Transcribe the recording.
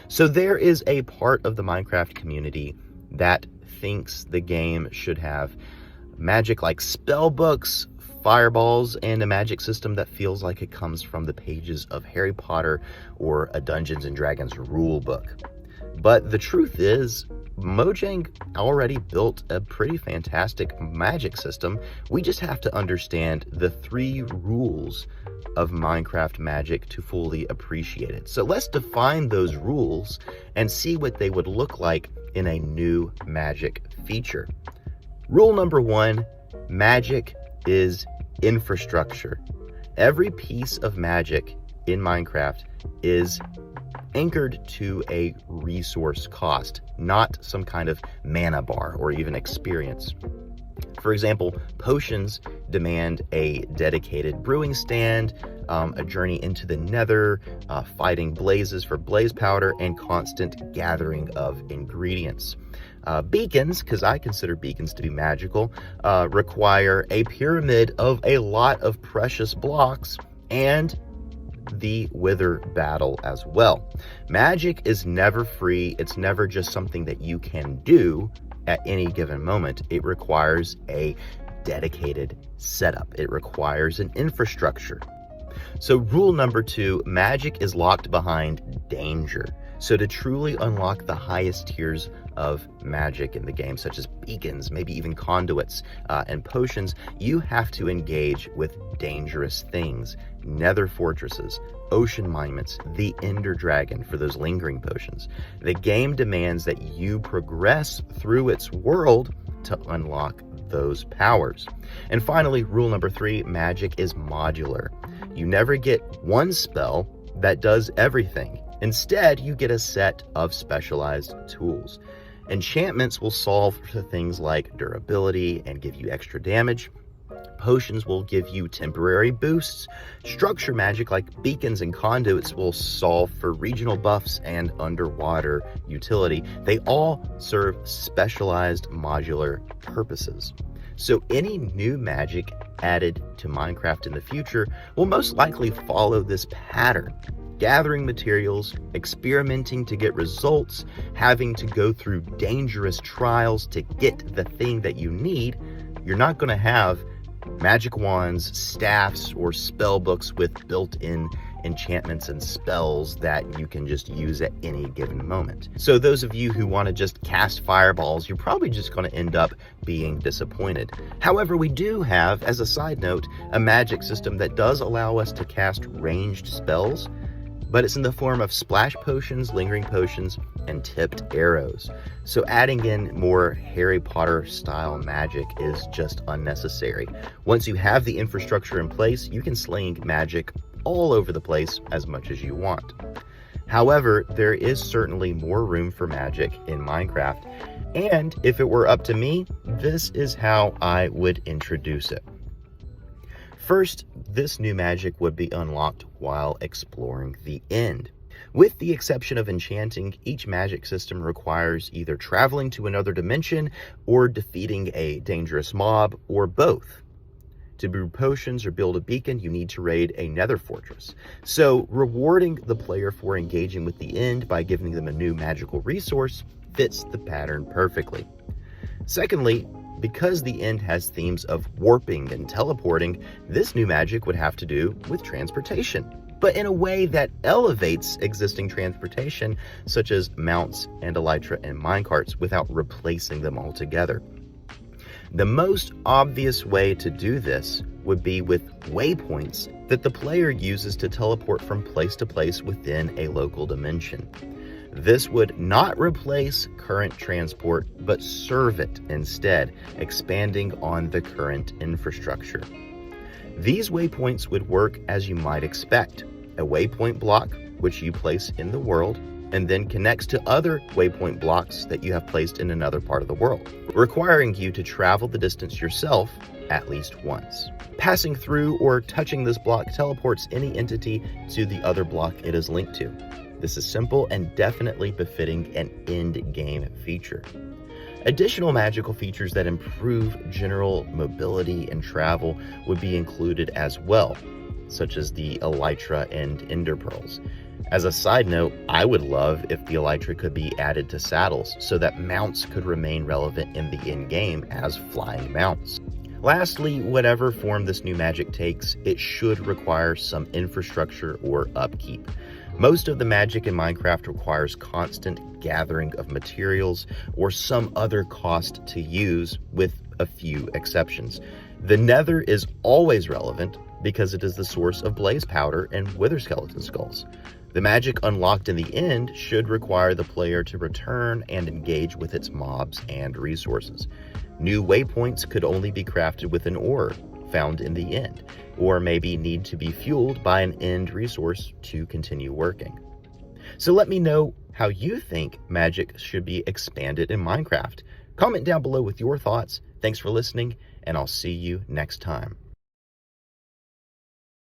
So there is a part of the Minecraft community that thinks the game should have magic like spell books, fireballs, and a magic system that feels like it comes from the pages of Harry Potter or a Dungeons and Dragons rule book. But the truth is, Mojang already built a pretty fantastic magic system. We just have to understand the 3 rules of Minecraft magic to fully appreciate it. So let's define those rules and see what they would look like in a new magic feature. Rule number 1, magic is infrastructure. Every piece of magic in Minecraft is anchored to a resource cost, not some kind of mana bar or even experience. For example, potions demand a dedicated brewing stand, a journey into the nether, fighting blazes for blaze powder, and constant gathering of ingredients. Beacons, because I consider beacons to be magical, require a pyramid of a lot of precious blocks and the wither battle as well. Magic is never free. It's never just something that you can do at any given moment. It requires a dedicated setup. It requires an infrastructure. So rule number 2, magic is locked behind danger. So to truly unlock the highest tiers of magic in the game, such as beacons, maybe even conduits, and potions, you have to engage with dangerous things. Nether fortresses, ocean monuments, the Ender Dragon for those lingering potions. The game demands that you progress through its world to unlock those powers. And finally, rule number 3, magic is modular. You never get one spell that does everything. Instead, you get a set of specialized tools. Enchantments will solve for things like durability and give you extra damage. Potions will give you temporary boosts. Structure magic like beacons and conduits will solve for regional buffs and underwater utility. They all serve specialized modular purposes. So any new magic added to Minecraft in the future will most likely follow this pattern. Gathering materials, experimenting to get results, having to go through dangerous trials to get the thing that you need. You're not going to have magic wands, staffs, or spell books with built-in enchantments and spells that you can just use at any given moment. So those of you who want to just cast fireballs, you're probably just going to end up being disappointed. However, we do have, as a side note, a magic system that does allow us to cast ranged spells, but it's in the form of splash potions, lingering potions, and tipped arrows. So adding in more Harry Potter style magic is just unnecessary. Once you have the infrastructure in place, you can sling magic all over the place as much as you want. However, there is certainly more room for magic in Minecraft, and if it were up to me, this is how I would introduce it. First, this new magic would be unlocked while exploring the end. With the exception of enchanting, each magic system requires either traveling to another dimension or defeating a dangerous mob, or both. To brew potions or build a beacon, you need to raid a nether fortress. So rewarding the player for engaging with the end by giving them a new magical resource fits the pattern perfectly. Secondly, because the end has themes of warping and teleporting, this new magic would have to do with transportation, but in a way that elevates existing transportation, such as mounts and elytra and minecarts, without replacing them altogether. The most obvious way to do this would be with waypoints that the player uses to teleport from place to place within a local dimension. This would not replace current transport, but serve it instead, expanding on the current infrastructure. These waypoints would work as you might expect. A waypoint block, which you place in the world, and then connects to other waypoint blocks that you have placed in another part of the world, requiring you to travel the distance yourself at least once. Passing through or touching this block teleports any entity to the other block it is linked to. This is simple and definitely befitting an end game feature. Additional magical features that improve general mobility and travel would be included as well, such as the elytra and ender pearls. As a side note, I would love if the elytra could be added to saddles so that mounts could remain relevant in the in-game as flying mounts. Lastly, whatever form this new magic takes, it should require some infrastructure or upkeep. Most of the magic in Minecraft requires constant gathering of materials or some other cost to use, with a few exceptions. The Nether is always relevant because it is the source of blaze powder and wither skeleton skulls. The magic unlocked in the end should require the player to return and engage with its mobs and resources. New waypoints could only be crafted with an ore found in the end, or maybe need to be fueled by an end resource to continue working. So let me know how you think magic should be expanded in Minecraft. Comment down below with your thoughts. Thanks for listening, and I'll see you next time.